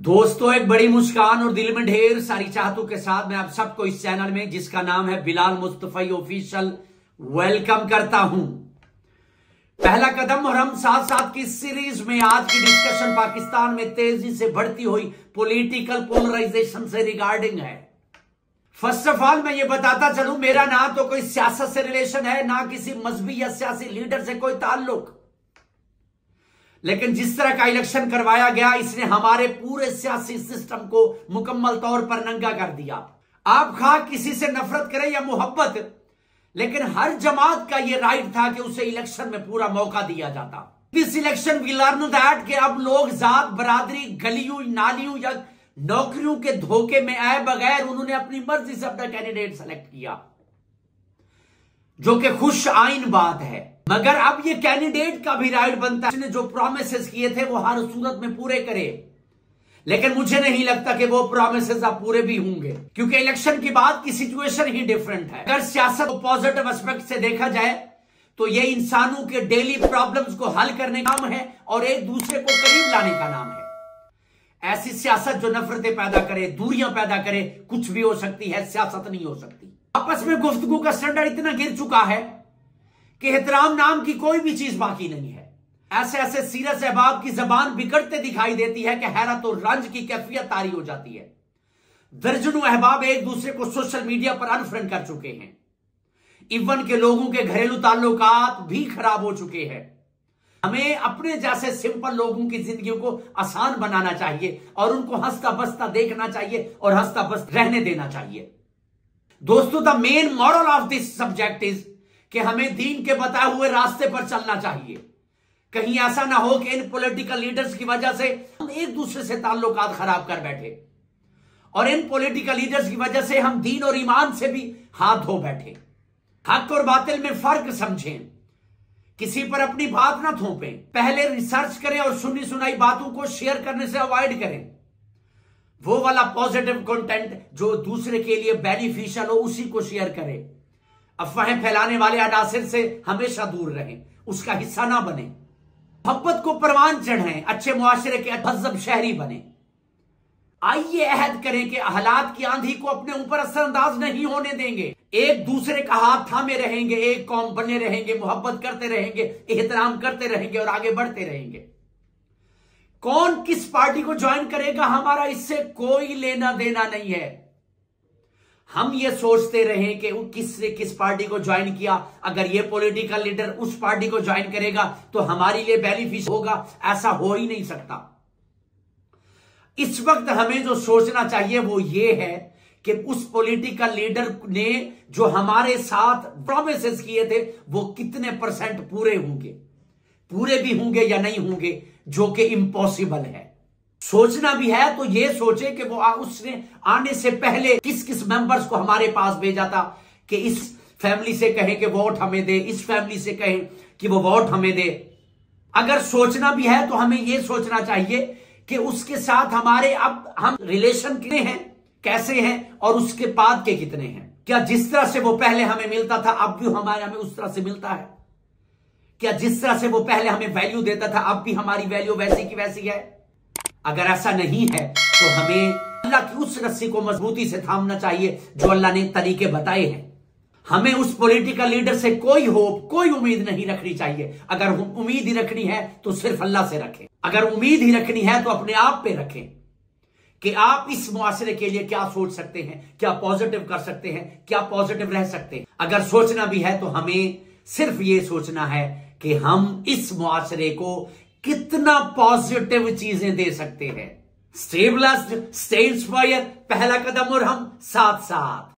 दोस्तों, एक बड़ी मुस्कान और दिल में ढेर सारी चाहतों के साथ मैं आप सबको इस चैनल में, जिसका नाम है बिलाल मुस्तफई ऑफिशियल, वेलकम करता हूं। पहला कदम और हम साथ साथ की सीरीज में आज की डिस्कशन पाकिस्तान में तेजी से बढ़ती हुई पॉलिटिकल पोलराइजेशन से रिगार्डिंग है। फर्स्ट ऑफ ऑल मैं ये बताता चलूं, मेरा ना तो कोई सियासत से रिलेशन है, ना किसी मजहबी या सियासी लीडर से कोई ताल्लुक, लेकिन जिस तरह का इलेक्शन करवाया गया इसने हमारे पूरे सियासी सिस्टम को मुकम्मल तौर पर नंगा कर दिया। आप खा किसी से नफरत करें या मोहब्बत, लेकिन हर जमात का यह राइट था कि उसे इलेक्शन में पूरा मौका दिया जाता। This election we learn that कि अब लोग जात बरादरी गलियों नालियों या नौकरियों के धोखे में आए बगैर उन्होंने अपनी मर्जी से अपना कैंडिडेट सेलेक्ट किया, जो कि खुश आइन बात है। मगर अब ये कैंडिडेट का भी राइट बनता है, जो प्रॉमिसेस किए थे वो हर सूरत में पूरे करे, लेकिन मुझे नहीं लगता कि वो प्रॉमिसेस अब पूरे भी होंगे, क्योंकि इलेक्शन के बाद की सिचुएशन ही डिफरेंट है। अगर सियासत को पॉजिटिव एस्पेक्ट से देखा जाए तो ये इंसानों के डेली प्रॉब्लम्स को हल करने का नाम है और एक दूसरे को करीब लाने का नाम है। ऐसी सियासत जो नफरतें पैदा करे, दूरियां पैदा करे, कुछ भी हो सकती है, सियासत नहीं हो सकती। आपस में गुफ्तगू का स्टैंडर्ड इतना गिर चुका है कि एहतराम नाम की कोई भी चीज बाकी नहीं है। ऐसे ऐसे सीरत अहबाब की जबान बिगड़ते दिखाई देती है कि हैरत और रंज की कैफियत तारी हो जाती है। दर्जनों अहबाब एक दूसरे को सोशल मीडिया पर अनफ्रेंड कर चुके हैं। इवन के लोगों के घरेलू ताल्लुकात भी खराब हो चुके हैं। हमें अपने जैसे सिंपल लोगों की जिंदगी को आसान बनाना चाहिए और उनको हंसता बसता देखना चाहिए और हंसता बसता रहने देना चाहिए। दोस्तों, the main moral of this subject is कि हमें दीन के बताए हुए रास्ते पर चलना चाहिए। कहीं ऐसा ना हो कि इन पॉलिटिकल लीडर्स की वजह से हम एक दूसरे से ताल्लुकात खराब कर बैठे और इन पॉलिटिकल लीडर्स की वजह से हम दीन और ईमान से भी हाथ धो बैठे। हक और बातिल में फर्क समझें, किसी पर अपनी बात ना थोपें, पहले रिसर्च करें और सुनी सुनाई बातों को शेयर करने से अवॉइड करें। वो वाला पॉजिटिव कंटेंट जो दूसरे के लिए बेनिफिशियल हो उसी को शेयर करें। अफवाहें फैलाने वाले अनासिर से हमेशा दूर रहें, उसका हिस्सा ना बने। मोहब्बत को परवान चढ़ाएं, अच्छे मुआशरे के महज़ब शहरी बने। आइए अहद करें कि हालात की आंधी को अपने ऊपर असरअंदाज नहीं होने देंगे। एक दूसरे का हाथ थामे रहेंगे, एक कौम बने रहेंगे, मोहब्बत करते रहेंगे, एहतराम करते रहेंगे और आगे बढ़ते रहेंगे। कौन किस पार्टी को ज्वाइन करेगा हमारा इससे कोई लेना देना नहीं है। हम ये सोचते रहे कि किसने किस पार्टी को ज्वाइन किया, अगर ये पॉलिटिकल लीडर उस पार्टी को ज्वाइन करेगा तो हमारे लिए बेनिफिशियल होगा, ऐसा हो ही नहीं सकता। इस वक्त हमें जो सोचना चाहिए वो ये है कि उस पॉलिटिकल लीडर ने जो हमारे साथ प्रॉमिसेस किए थे वो कितने % पूरे होंगे, पूरे भी होंगे या नहीं होंगे, जो कि इम्पॉसिबल है। सोचना भी है तो ये सोचे कि वो उसने आने से पहले किस किस मेंबर्स को हमारे पास भेजा था कि इस फैमिली से कहें कि वोट हमें दे, इस फैमिली से कहें कि वो वोट हमें दे। अगर सोचना भी है तो हमें ये सोचना चाहिए कि उसके साथ हमारे अब हम रिलेशन कितने हैं, कैसे हैं और उसके बाद के कितने हैं। क्या जिस तरह से वो पहले हमें मिलता था अब भी हमें उस तरह से मिलता है? क्या जिस तरह से वो पहले हमें वैल्यू देता था अब भी हमारी वैल्यू वैसी की वैसी है? अगर ऐसा नहीं है तो हमें अल्लाह की उस रस्सी को मजबूती से थामना चाहिए जो अल्लाह ने तरीके बताए हैं। हमें उस पॉलिटिकल लीडर से कोई होप, कोई उम्मीद नहीं रखनी चाहिए। अगर उम्मीद ही रखनी है तो सिर्फ अल्लाह से रखें। अगर उम्मीद ही रखनी है तो अपने आप पे रखें कि आप इस मुआशरे के लिए क्या सोच सकते हैं, क्या पॉजिटिव कर सकते हैं, क्या पॉजिटिव रह सकते हैं। अगर सोचना भी है तो हमें सिर्फ ये सोचना है कि हम इस मुआशरे को कितना पॉजिटिव चीजें दे सकते हैं। स्टे ब्लेस्ड, स्टे इंस्पायर्ड, पहला कदम और हम साथ साथ।